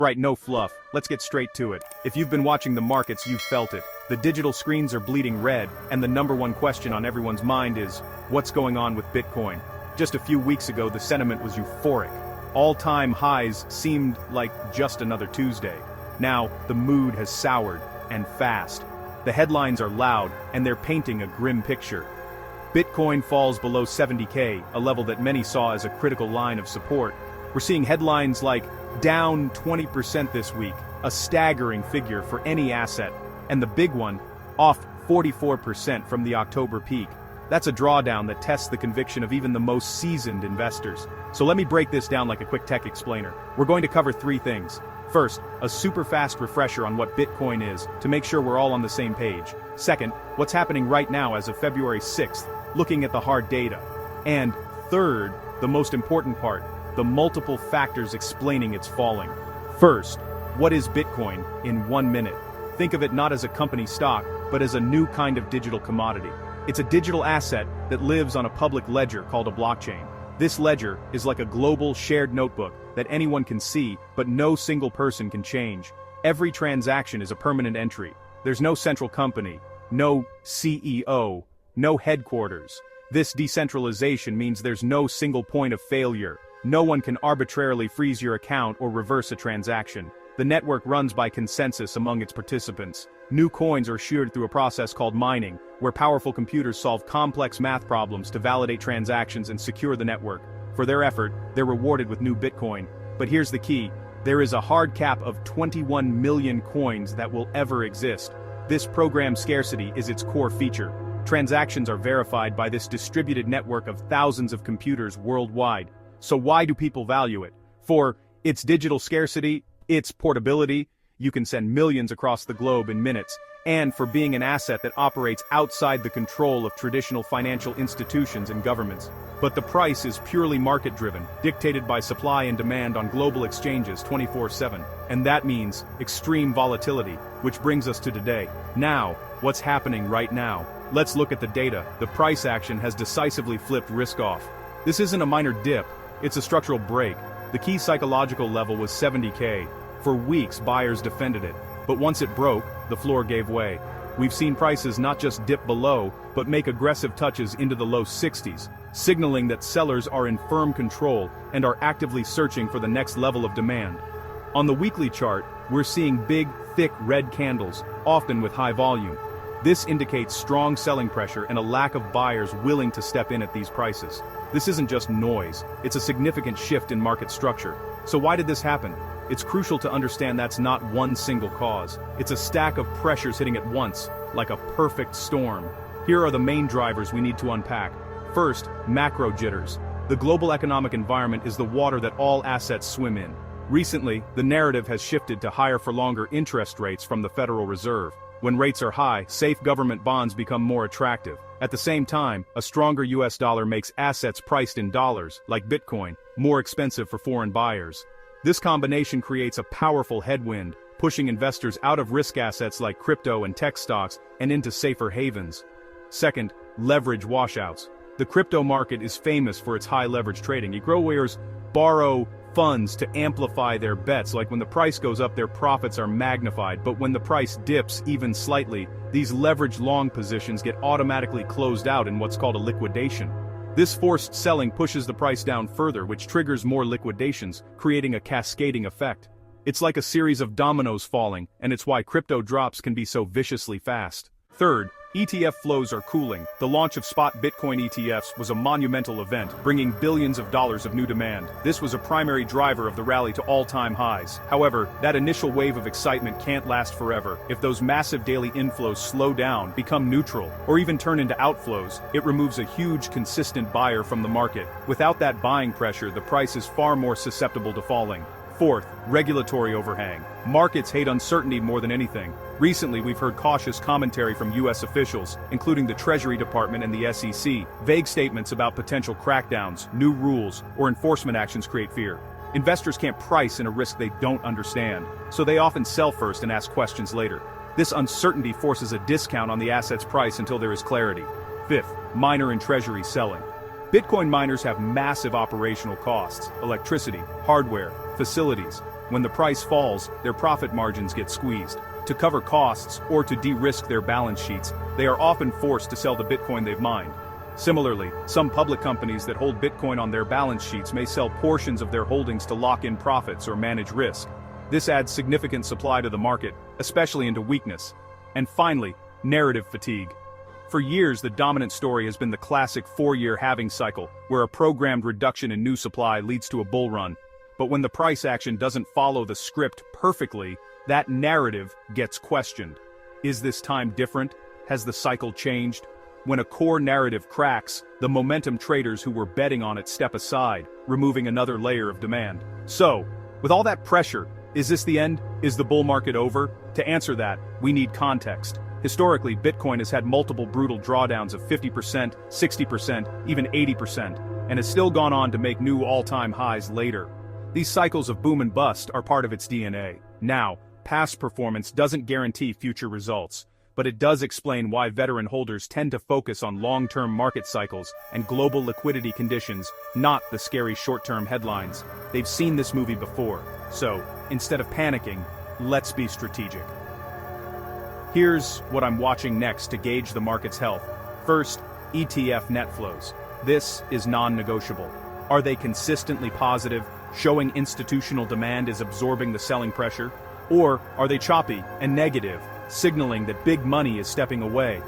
Right, no fluff. Let's get straight to it. If you've been watching the markets, you've felt it. The digital screens are bleeding red, and the number one question on everyone's mind is, what's going on with Bitcoin? Just a few weeks ago, the sentiment was euphoric. All-time highs seemed like just another Tuesday. Now, the mood has soured, and fast. The headlines are loud, and they're painting a grim picture. Bitcoin falls below 70K, a level that many saw as a critical line of support. We're seeing headlines like, down 20% this week, a staggering figure for any asset. And the big one, off 44% from the October peak. That's a drawdown that tests the conviction of even the most seasoned investors. So let me break this down like a quick tech explainer. We're going to cover three things. First, a super fast refresher on what Bitcoin is, to make sure we're all on the same page. Second, what's happening right now as of February 6th, looking at the hard data. And third, the most important part, the multiple factors explaining its falling. First, what is Bitcoin in 1 minute? Think of it not as a company stock, but as a new kind of digital commodity. It's a digital asset that lives on a public ledger called a blockchain. This ledger is like a global shared notebook that anyone can see, but no single person can change. Every transaction is a permanent entry. There's no central company, no CEO, no headquarters. This decentralization means there's no single point of failure. No one can arbitrarily freeze your account or reverse a transaction. The network runs by consensus among its participants. New coins are shared through a process called mining, where powerful computers solve complex math problems to validate transactions and secure the network. For their effort, they're rewarded with new Bitcoin. But here's the key. There is a hard cap of 21 million coins that will ever exist. This program scarcity is its core feature. Transactions are verified by this distributed network of thousands of computers worldwide. So why do people value it? For its digital scarcity, its portability, you can send millions across the globe in minutes, and for being an asset that operates outside the control of traditional financial institutions and governments. But the price is purely market-driven, dictated by supply and demand on global exchanges 24/7. And that means extreme volatility, which brings us to today. Now, what's happening right now? Let's look at the data. The price action has decisively flipped risk off. This isn't a minor dip, it's a structural break. The key psychological level was 70K. For weeks, buyers defended it. But once it broke, the floor gave way. We've seen prices not just dip below, but make aggressive touches into the low 60s, signaling that sellers are in firm control and are actively searching for the next level of demand. On the weekly chart, we're seeing big, thick red candles, often with high volume. This indicates strong selling pressure and a lack of buyers willing to step in at these prices. This isn't just noise, it's a significant shift in market structure. So why did this happen? It's crucial to understand that's not one single cause. It's a stack of pressures hitting at once, like a perfect storm. Here are the main drivers we need to unpack. First, macro jitters. The global economic environment is the water that all assets swim in. Recently, the narrative has shifted to higher for longer interest rates from the Federal Reserve. When rates are high, safe government bonds become more attractive. At the same time, a stronger US dollar makes assets priced in dollars, like Bitcoin, more expensive for foreign buyers. This combination creates a powerful headwind, pushing investors out of risk assets like crypto and tech stocks and into safer havens. Second, leverage washouts. The crypto market is famous for its high leverage trading. Growers borrow funds to amplify their bets, like when the price goes up, their profits are magnified, but when the price dips even slightly, these leveraged long positions get automatically closed out in what's called a liquidation. This forced selling pushes the price down further, which triggers more liquidations, creating a cascading effect. It's like a series of dominoes falling, and it's why crypto drops can be so viciously fast. Third, ETF flows are cooling. The launch of spot Bitcoin ETFs was a monumental event, bringing billions of dollars of new demand. This was a primary driver of the rally to all-time highs. However, that initial wave of excitement can't last forever. If those massive daily inflows slow down, become neutral, or even turn into outflows, it removes a huge consistent buyer from the market. Without that buying pressure, the price is far more susceptible to falling. Fourth, regulatory overhang. Markets hate uncertainty more than anything. Recently, we've heard cautious commentary from US officials, including the Treasury Department and the SEC. Vague statements about potential crackdowns, new rules, or enforcement actions create fear. Investors can't price in a risk they don't understand, so they often sell first and ask questions later. This uncertainty forces a discount on the asset's price until there is clarity. Fifth, miner and treasury selling. Bitcoin miners have massive operational costs: electricity, hardware, facilities. When the price falls, their profit margins get squeezed. To cover costs or to de-risk their balance sheets, they are often forced to sell the Bitcoin they've mined. Similarly, some public companies that hold Bitcoin on their balance sheets may sell portions of their holdings to lock in profits or manage risk. This adds significant supply to the market, especially into weakness. And finally, narrative fatigue. For years, the dominant story has been the classic 4-year halving cycle, where a programmed reduction in new supply leads to a bull run. But when the price action doesn't follow the script perfectly, that narrative gets questioned. Is this time different? Has the cycle changed? When a core narrative cracks, the momentum traders who were betting on it step aside, removing another layer of demand. So, with all that pressure, is this the end? Is the bull market over? To answer that, we need context. Historically, Bitcoin has had multiple brutal drawdowns of 50%, 60%, even 80%, and has still gone on to make new all-time highs later. These cycles of boom and bust are part of its DNA. Now, past performance doesn't guarantee future results, but it does explain why veteran holders tend to focus on long-term market cycles and global liquidity conditions, not the scary short-term headlines. They've seen this movie before, so, instead of panicking, let's be strategic. Here's what I'm watching next to gauge the market's health. First, ETF net flows. This is non-negotiable. Are they consistently positive, showing institutional demand is absorbing the selling pressure? Or are they choppy and negative, signaling that big money is stepping away?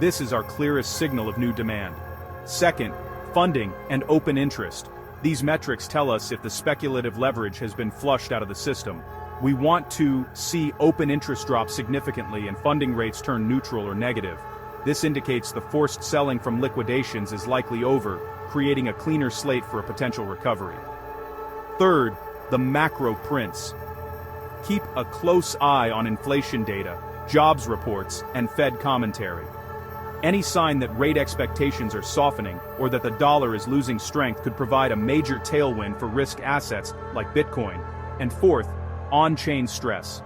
This is our clearest signal of new demand. Second, funding and open interest. These metrics tell us if the speculative leverage has been flushed out of the system. We want to see open interest drop significantly and funding rates turn neutral or negative. This indicates the forced selling from liquidations is likely over, creating a cleaner slate for a potential recovery. Third, the macro prints. Keep a close eye on inflation data, jobs reports, and Fed commentary. Any sign that rate expectations are softening or that the dollar is losing strength could provide a major tailwind for risk assets like Bitcoin. And fourth, on-chain stress.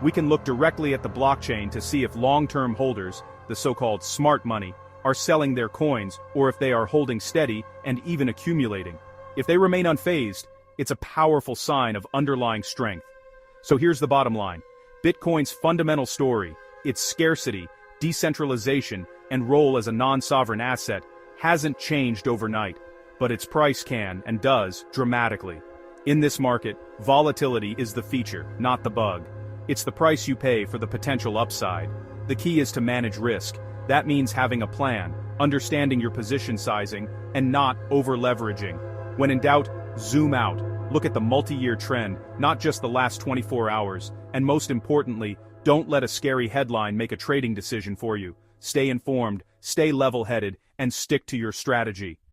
We can look directly at the blockchain to see if long-term holders, the so-called smart money, are selling their coins or if they are holding steady and even accumulating. If they remain unfazed, it's a powerful sign of underlying strength. So here's the bottom line. Bitcoin's fundamental story, its scarcity, decentralization, and role as a non-sovereign asset, hasn't changed overnight, but its price can and does dramatically. In this market, volatility is the feature, not the bug. It's the price you pay for the potential upside. The key is to manage risk. That means having a plan, understanding your position sizing, and not over-leveraging. When in doubt, zoom out. Look at the multi-year trend, not just the last 24 hours, and most importantly, don't let a scary headline make a trading decision for you. Stay informed, stay level-headed, and stick to your strategy.